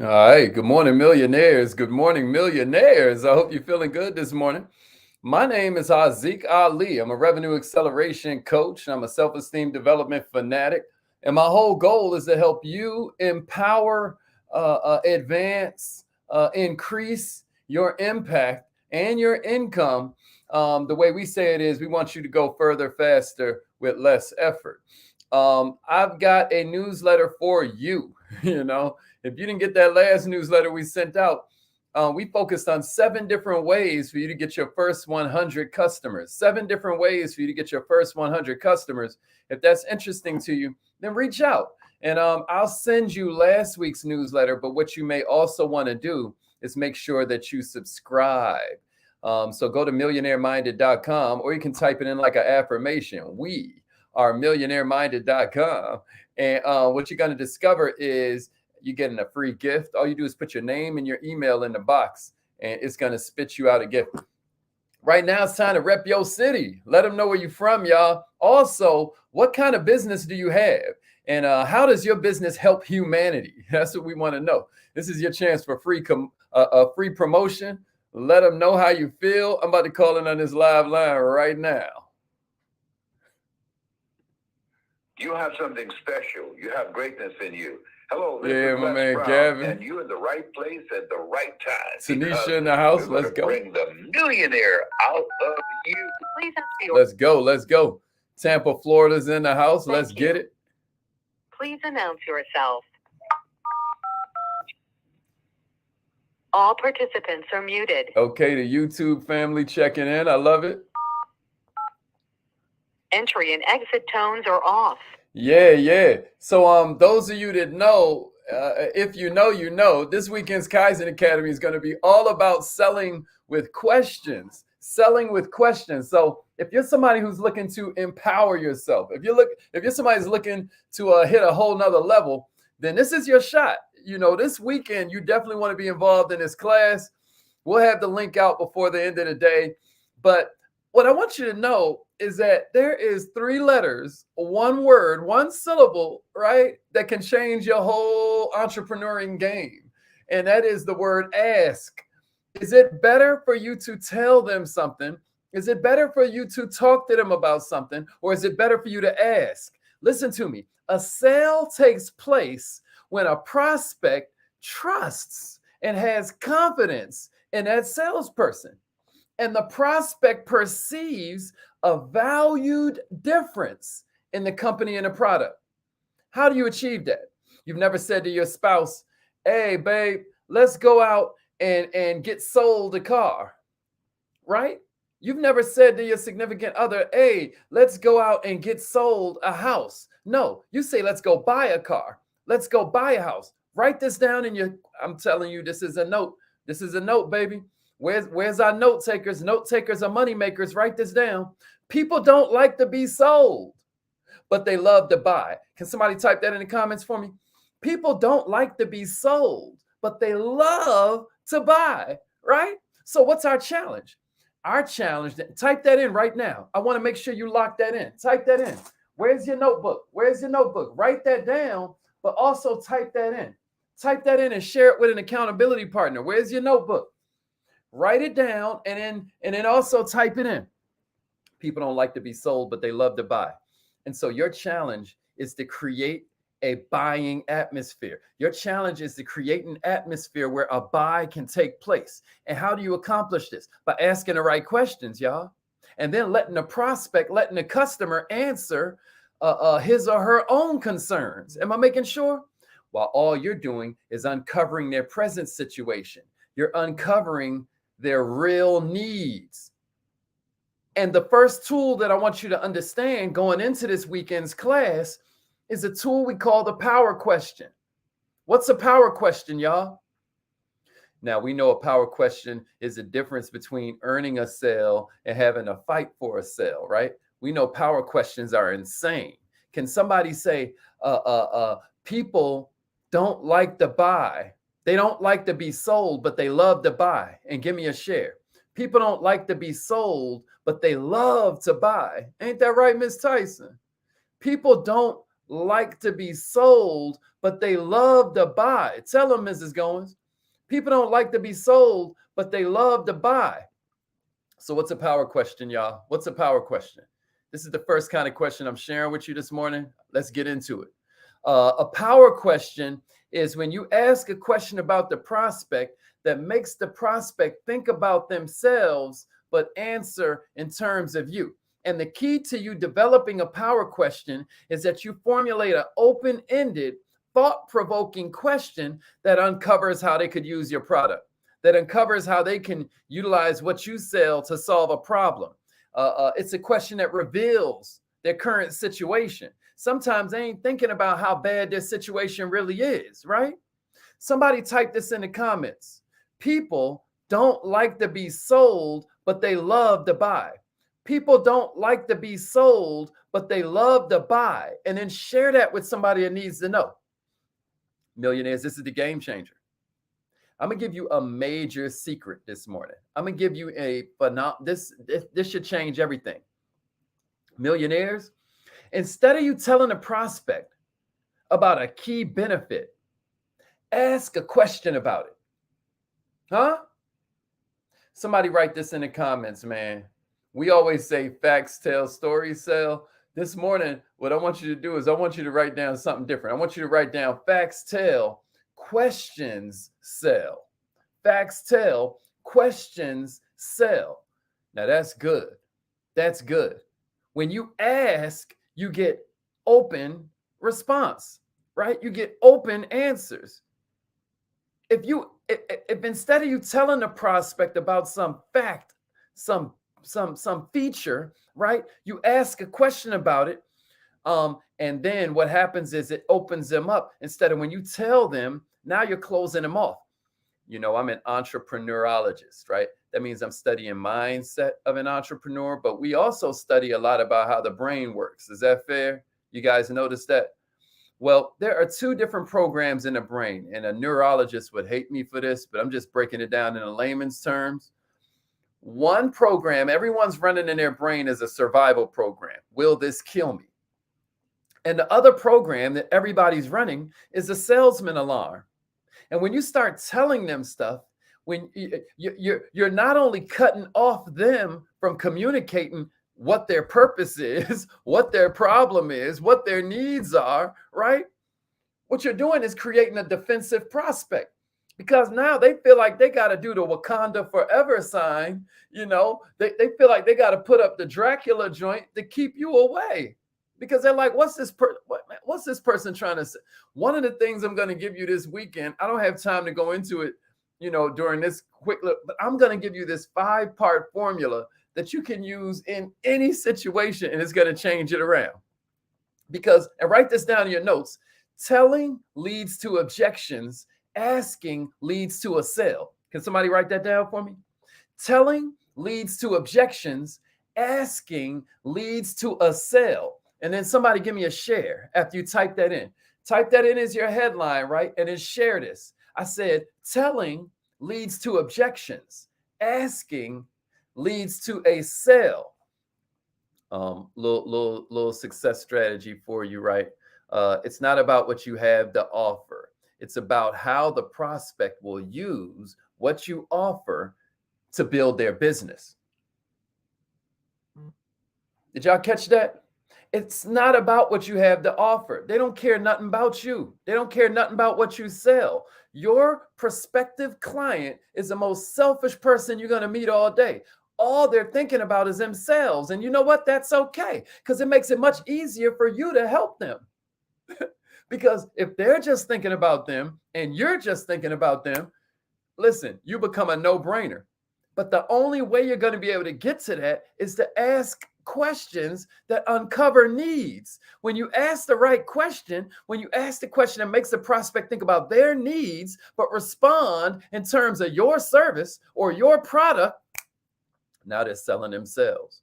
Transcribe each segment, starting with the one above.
All right. Good morning, millionaires. Good morning, millionaires. I hope you're feeling good this morning. My name is Haziq Ali. I'm a revenue acceleration coach. I'm a self esteem development fanatic. And my whole goal is to help you empower, advance, increase your impact and your income. The way we say it is we want you to go further, faster with less effort. I've got a newsletter for you. You know, if you didn't get that last newsletter we sent out, we focused on 7 different ways for you to get your first 100 customers. 7 different ways for you to get your first 100 customers. If that's interesting to you, then reach out and I'll send you last week's newsletter. But what you may also want to do is make sure that you subscribe. So go to millionaireminded.com, or you can type it in like an affirmation. We are millionaireminded.com. And what you're going to discover is you're getting a free gift. All you do is put your name and your email in the box, and it's going to spit you out a gift. Right now, it's time to rep your city. Let them know where you're from, y'all. Also, what kind of business do you have? And how does your business help humanity? That's what we want to know. This is your chance for free promotion. Let them know how you feel. I'm about to call in on this live line right now. You have something special. You have greatness in you. Hello, this Yeah, is my Les man Brown, Gavin. and you're in the right place at the right time. Tanisha in the house. Let's go. Bring the millionaire out of you. Please enter your. Let's go. Let's go. Tampa, Florida's in the house. Let's Thank get you. it. Please announce yourself. All participants are muted. Okay, the YouTube family checking in. I love it. Entry and exit tones are off. Yeah. So those of you that know, if you know, you know, this weekend's Kaizen Academy is going to be all about selling with questions. Selling with questions. So if you're somebody who's looking to empower yourself, if you're somebody who's looking to hit a whole nother level, then this is your shot. You know, this weekend you definitely want to be involved in this class. We'll have the link out before the end of the day. But what I want you to know is that there is 3 letters, 1 word, 1 syllable, right, that can change your whole entrepreneuring game. And that is the word ask. Is it better for you to tell them something? Is it better for you to talk to them about something? Or is it better for you to ask? Listen to me. A sale takes place when a prospect trusts and has confidence in that salesperson, and the prospect perceives a valued difference in the company and the product. How do you achieve that? You've never said to your spouse, hey, babe, let's go out and get sold a car, right? You've never said to your significant other, hey, let's go out and get sold a house. No, you say, let's go buy a car. Let's go buy a house. Write this down in your, I'm telling you, this is a note. This is a note, baby. Where's our note takers? Note takers are money makers. Write this down. People don't like to be sold, but they love to buy. Can somebody type that in the comments for me? People don't like to be sold, but they love to buy, right? So what's our challenge? Our challenge, type that in right now. I want to make sure you lock that in. Type that in. Where's your notebook? Where's your notebook? Write that down, but also type that in. Type that in and share it with an accountability partner. Where's your notebook? Write it down and then also type it in. People don't like to be sold, but they love to buy. And so your challenge is to create a buying atmosphere. Your challenge is to create an atmosphere where a buy can take place. And how do you accomplish this? By asking the right questions, y'all. And then letting the prospect, letting the customer answer his or her own concerns. Am I making sure? While all you're doing is uncovering their present situation. You're uncovering their real needs. And the first tool that I want you to understand going into this weekend's class is a tool we call the power question. What's a power question, y'all? Now, we know a power question is the difference between earning a sale and having to fight for a sale, right? We know power questions are insane. Can somebody say, people don't like to buy. They don't like to be sold, but they love to buy. And give me a share. People don't like to be sold, but they love to buy. Ain't that right, Miss Tyson? People don't like to be sold, but they love to buy. Tell them, Mrs. Goins. People don't like to be sold, but they love to buy. So what's a power question, y'all? What's a power question? This is the first kind of question I'm sharing with you this morning. Let's get into it. A power question is when you ask a question about the prospect that makes the prospect think about themselves, but answer in terms of you. And the key to you developing a power question is that you formulate an open-ended, thought-provoking question that uncovers how they could use your product, that uncovers how they can utilize what you sell to solve a problem. It's a question that reveals their current situation. Sometimes they ain't thinking about how bad their situation really is, right? Somebody type this in the comments. People don't like to be sold, but they love to buy. People don't like to be sold, but they love to buy. And then share that with somebody that needs to know. Millionaires, this is the game changer. I'm gonna give you a major secret this morning. I'm gonna give you this should change everything. Millionaires, instead of you telling a prospect about a key benefit, ask a question about it. Huh? Somebody write this in the comments, man. We always say facts tell, stories sell. This morning, what I want you to do is I want you to write down something different. I want you to write down facts tell, questions sell. Facts tell, questions sell. Now that's good. That's good. When you ask, you get open response, right? You get open answers. If instead of you telling the prospect about some fact, some feature, right? You ask a question about it. And then what happens is it opens them up. Instead of when you tell them, now you're closing them off. You know, I'm an entrepreneurologist, right? That means I'm studying mindset of an entrepreneur, but we also study a lot about how the brain works. Is that fair? You guys notice that? Well, there are two different programs in the brain, and a neurologist would hate me for this, but I'm just breaking it down in a layman's terms. One program everyone's running in their brain is a survival program. Will this kill me? And the other program that everybody's running is a salesman alarm. And when you start telling them stuff, when you're not only cutting off them from communicating what their purpose is, what their problem is, what their needs are, right? What you're doing is creating a defensive prospect, because now they feel like they got to do the Wakanda Forever sign. You know, they feel like they got to put up the Dracula joint to keep you away, because they're like, what's this person trying to say? One of the things I'm going to give you this weekend, I don't have time to go into it, you know, during this quick look, but I'm going to give you this 5-part formula that you can use in any situation, and it's going to change it around. Because, and write this down in your notes, telling leads to objections, asking leads to a sale. Can somebody write that down for me? Telling leads to objections, asking leads to a sale. And then somebody give me a share after you type that in. Type that in as your headline, right? And then share this. I said, telling leads to objections, asking leads to a sale. Little success strategy for you, right? It's not about what you have to offer. It's about how the prospect will use what you offer to build their business. Did y'all catch that? It's not about what you have to offer. They don't care nothing about you. They don't care nothing about what you sell. Your prospective client is the most selfish person you're going to meet all day. All they're thinking about is themselves. And you know what? That's okay, because it makes it much easier for you to help them. Because if they're just thinking about them and you're just thinking about them, listen, you become a no-brainer. But the only way you're going to be able to get to that is to ask questions that uncover needs. When you ask the right question, when you ask the question that makes the prospect think about their needs, but respond in terms of your service or your product, now they're selling themselves.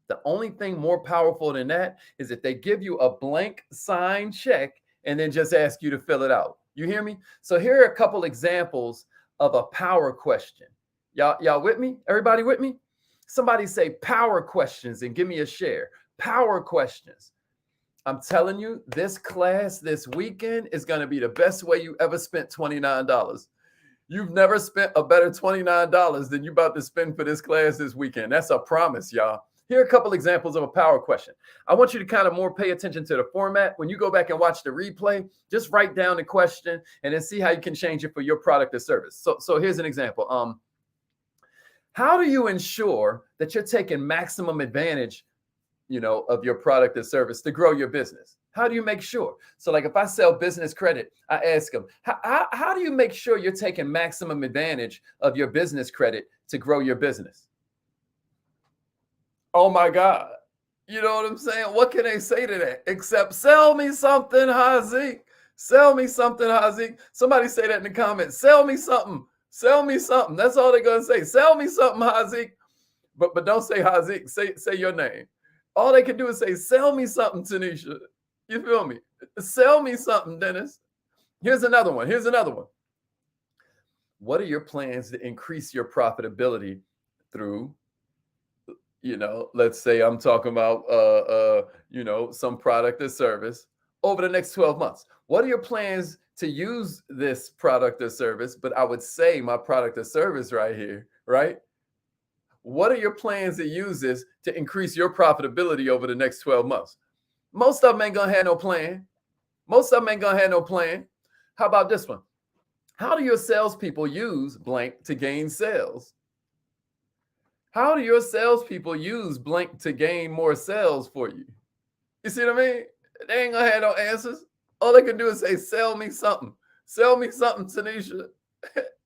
The only thing more powerful than that is if they give you a blank signed check and then just ask you to fill it out. You hear me? So here are a couple examples of a power question. Y'all with me? Everybody with me? Somebody say power questions and give me a share. Power questions. I'm telling you, this class this weekend is going to be the best way you ever spent $29. You've never spent a better $29 than you're about to spend for this class this weekend. That's a promise, y'all. Here are a couple examples of a power question. I want you to kind of more pay attention to the format. When you go back and watch the replay, just write down the question and then see how you can change it for your product or service. So here's an example. How do you ensure that you're taking maximum advantage, of your product or service to grow your business? How do you make sure? So like if I sell business credit, I ask them, how do you make sure you're taking maximum advantage of your business credit to grow your business? Oh my God. You know what I'm saying? What can they say to that? Except sell me something, Hazik. Sell me something, Hazik. Somebody say that in the comments. Sell me something. Sell me something. That's all they're going to say. Sell me something, Hazik. But don't say Hazik. Say your name. All they can do is say, sell me something, Tanisha. You feel me? Sell me something, Dennis. Here's another one. What are your plans to increase your profitability through, let's say I'm talking about, some product or service over the next 12 months? What are your plans to use this product or service? But I would say my product or service right here, right? What are your plans to use this to increase your profitability over the next 12 months? Most of them ain't going to have no plan. How about this one? How do your salespeople use blank to gain sales? How do your salespeople use blank to gain more sales for you? You see what I mean? They ain't going to have no answers. All they can do is say, sell me something. Sell me something, Tanisha.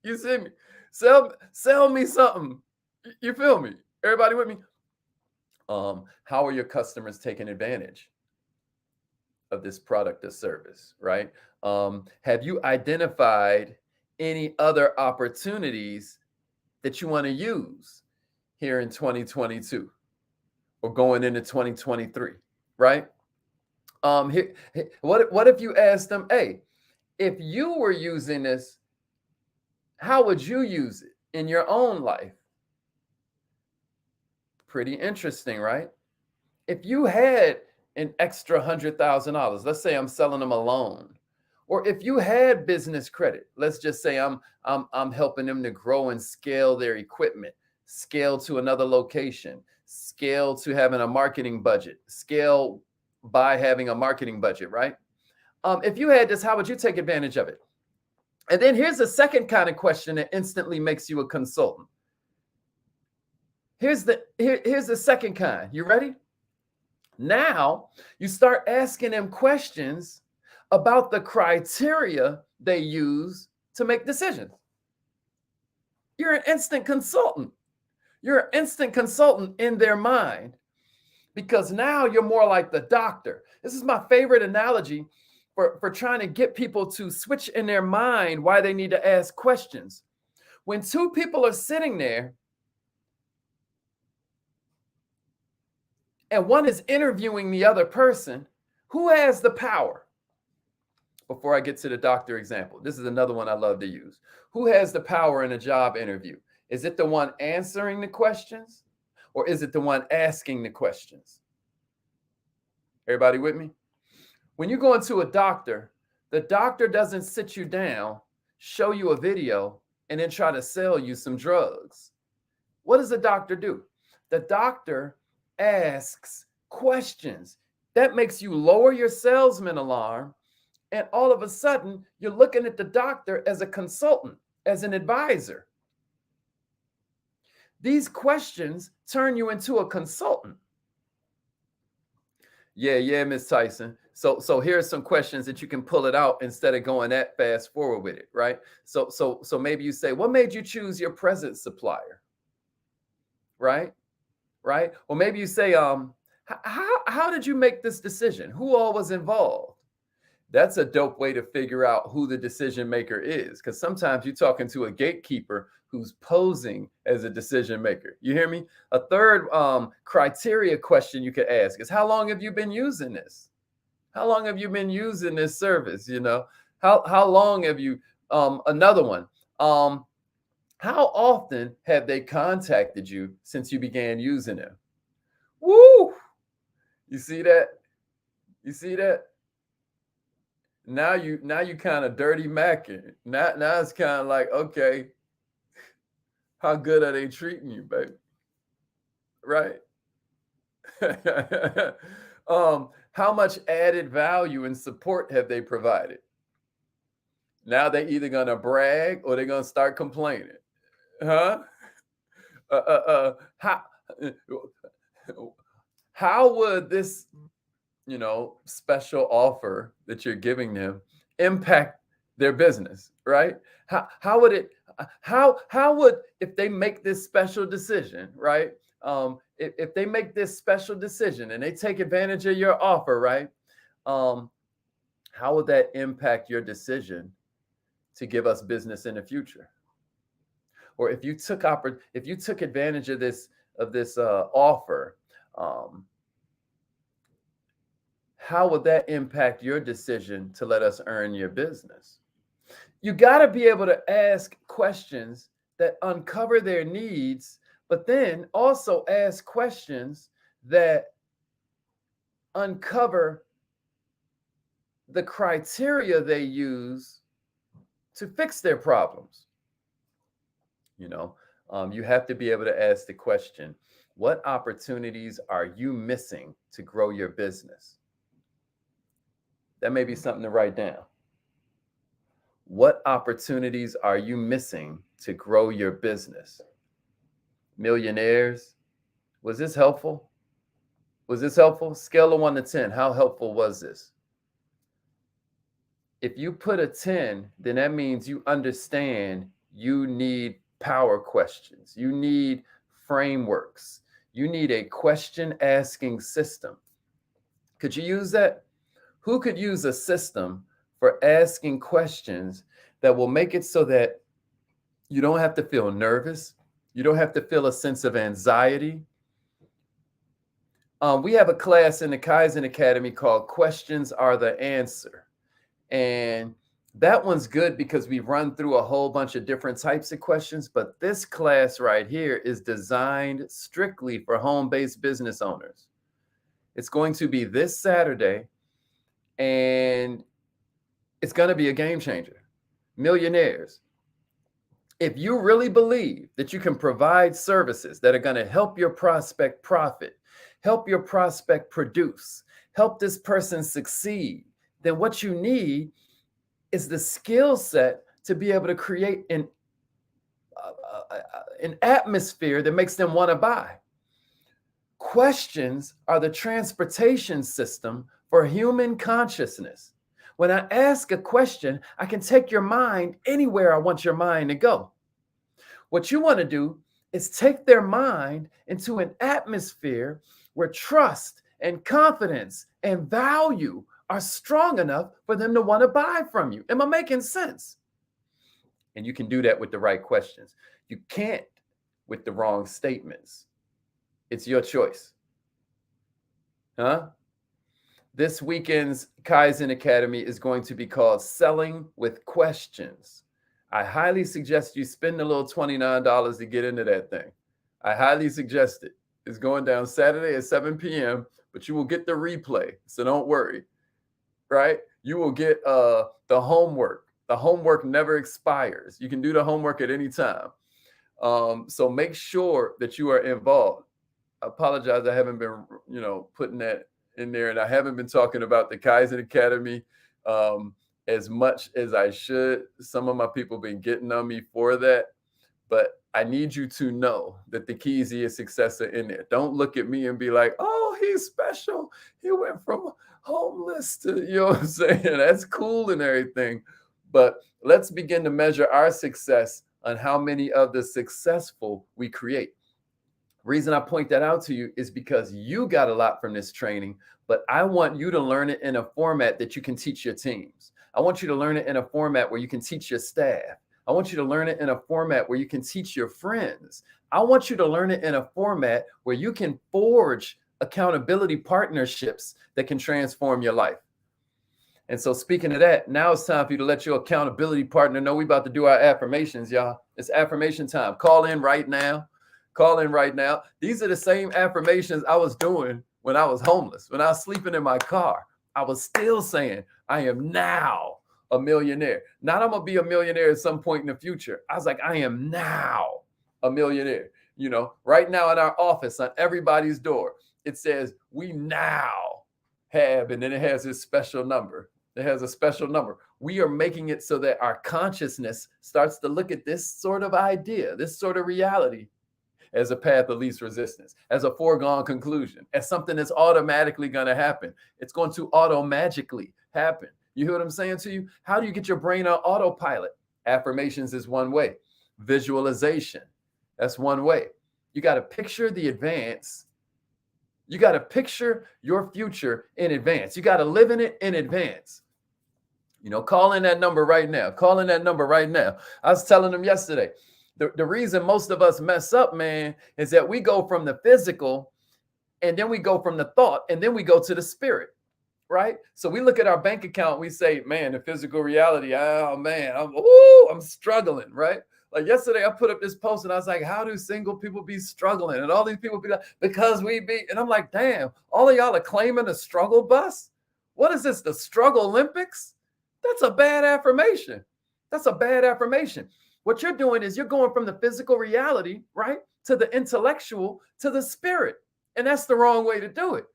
You see me? Sell me something. You feel me? Everybody with me? How are your customers taking advantage of this product or service, right? Have you identified any other opportunities that you want to use here in 2022 or going into 2023, right? What if you ask them, hey, if you were using this, how would you use it in your own life? Pretty interesting, right? If you had an extra $100,000, let's say I'm selling them a loan, or if you had business credit, let's just say I'm helping them to grow and scale their equipment, scale to another location, scale to having a marketing budget, scale by having a marketing budget, right? If you had this, how would you take advantage of it? And then here's the second kind of question that instantly makes you a consultant. Here's the second kind. You ready? Now you start asking them questions about the criteria they use to make decisions. You're an instant consultant. You're an instant consultant in their mind because now you're more like the doctor. This is my favorite analogy for trying to get people to switch in their mind why they need to ask questions. When two people are sitting there, and one is interviewing the other person, who has the power? Before I get to the doctor example, this is another one I love to use. Who has the power in a job interview? Is it the one answering the questions or is it the one asking the questions? Everybody with me? When you go into a doctor, the doctor doesn't sit you down, show you a video, and then try to sell you some drugs. What does the doctor do? The doctor asks questions. That makes you lower your salesman alarm. And all of a sudden, you're looking at the doctor as a consultant, as an advisor. These questions turn you into a consultant. Yeah, Miss Tyson. So here's some questions that you can pull it out instead of going that fast forward with it, right? So maybe you say, what made you choose your present supplier? Right? Or maybe you say, how did you make this decision? Who all was involved? That's a dope way to figure out who the decision maker is, because sometimes you're talking to a gatekeeper who's posing as a decision maker. You hear me? A third criteria question you could ask is, how long have you been using this? How long have you been using this service? How long have you, another one, how often have they contacted you since you began using them? Woo! You see that? You see that? Now you kind of dirty macking. Now it's kind of like, okay, how good are they treating you, baby? Right? How much added value and support have they provided? Now they're either gonna brag or they're gonna start complaining, huh? How how would this, special offer that you're giving them impact their business, right? How would it how would, if they make this special decision, right? If they make this special decision and they take advantage of your offer, right? Um, how would that impact your decision to give us business in the future? Or if you took advantage of this offer, um, how would that impact your decision to let us earn your business? You got to be able to ask questions that uncover their needs, but then also ask questions that uncover the criteria they use to fix their problems. You have to be able to ask the question, what opportunities are you missing to grow your business? That may be something to write down. What opportunities are you missing to grow your business? Millionaires, was this helpful? Was this helpful? Scale of 1 to 10, how helpful was this? If you put a 10, then that means you understand you need power questions. You need frameworks. You need a question asking system. Could you use that? Who could use a system for asking questions that will make it so that you don't have to feel nervous? You don't have to feel a sense of anxiety. We have a class in the Kaizen Academy called Questions Are the Answer. And that one's good because we've run through a whole bunch of different types of questions. But this class right here is designed strictly for home-based business owners. It's going to be this Saturday, and it's going to be a game changer. Millionaires, if you really believe that you can provide services that are going to help your prospect profit, help your prospect produce, help this person succeed, then what you need is the skill set to be able to create an atmosphere that makes them want to buy. Questions are the transportation system for human consciousness. When I ask a question, I can take your mind anywhere I want your mind to go. What you want to do is take their mind into an atmosphere where trust and confidence and value are strong enough for them to want to buy from you. Am I making sense? And you can do that with the right questions. You can't with the wrong statements. It's your choice. Huh? This weekend's Kaizen Academy is going to be called Selling with Questions. I highly suggest you spend a little $29 to get into that thing. I highly suggest it. It's going down Saturday at 7 p.m., but you will get the replay, so don't worry, right? You will get the homework. The homework never expires. You can do the homework at any time. So make sure that you are involved. I apologize, I haven't been, putting that in there, and I haven't been talking about the Kaizen Academy as much as I should. Some of my people have been getting on me for that, but I need you to know that the keys to your success are in there. Don't look at me and be like, oh, he's special. He went from homeless to, you know what I'm saying? That's cool and everything. But let's begin to measure our success on how many of the successful we create. Reason I point that out to you is because you got a lot from this training, but I want you to learn it in a format that you can teach your teams. I want you to learn it in a format where you can teach your staff. I want you to learn it in a format where you can teach your friends. I want you to learn it in a format where you can forge accountability partnerships that can transform your life. And so speaking of that, now it's time for you to let your accountability partner know we about to do our affirmations, y'all. It's affirmation time. Call in right now. Call in right now. These are the same affirmations I was doing when I was homeless, when I was sleeping in my car. I was still saying, I am now a millionaire. Not I'm going to be a millionaire at some point in the future. I was like, I am now a millionaire. Right now in our office, on everybody's door, it says, we now have, and then it has this special number. It has a special number. We are making it so that our consciousness starts to look at this sort of idea, this sort of reality, as a path of least resistance, as a foregone conclusion, as something that's automatically going to happen. It's going to auto-magically happen. You hear what I'm saying to you? How do you get your brain on autopilot? Affirmations is one way. Visualization, that's one way. You got to picture the advance. You got to picture your future in advance. You got to live in it in advance. Call in that number right now. Call in that number right now. I was telling them yesterday, the reason most of us mess up, man, is that we go from the physical and then we go from the thought and then we go to the spirit, right? So we look at our bank account, we say, man, the physical reality, oh man, I'm struggling, right? Like yesterday, I put up this post and I was like, how do single people be struggling? And all these people be like, because we be, and I'm like, damn, all of y'all are claiming a struggle bus? What is this, the struggle Olympics? That's a bad affirmation. That's a bad affirmation. What you're doing is you're going from the physical reality, right, to the intellectual, to the spirit. And that's the wrong way to do it.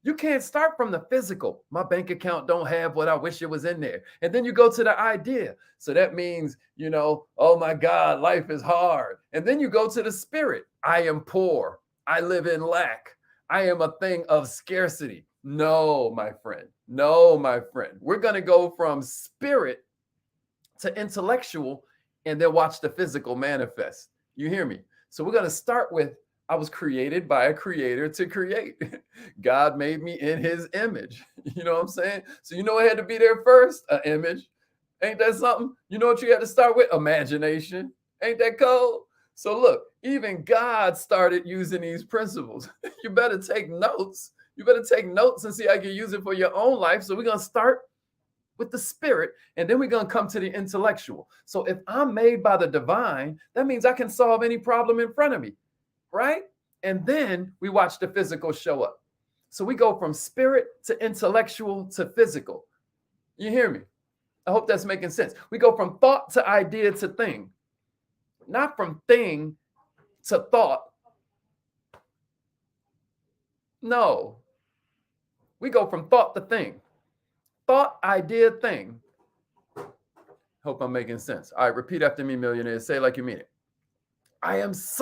You can't start from the physical. My bank account don't have what I wish it was in there. And then you go to the idea. So that means, oh my God, life is hard. And then you go to the spirit. I am poor. I live in lack. I am a thing of scarcity. No, my friend. No, my friend. We're going to go from spirit to intellectual and then watch the physical manifest. You hear me? So we're going to start with, I was created by a creator to create. God made me in his image. You know what I'm saying? So what had to be there first? An image. Ain't that something? You know what you had to start with? Imagination. Ain't that cold? So look, even God started using these principles. You better take notes. You better take notes and see how you can use it for your own life. So we're going to start with the spirit, and then we're going to come to the intellectual. So if I'm made by the divine, that means I can solve any problem in front of me, right? And then we watch the physical show up. So we go from spirit to intellectual to physical. You hear me? I hope that's making sense. We go from thought to idea to thing, not from thing to thought. No, we go from thought to thing. Thought, idea, thing. Hope I'm making sense. All right, repeat after me, millionaires. Say it like you mean it. I am so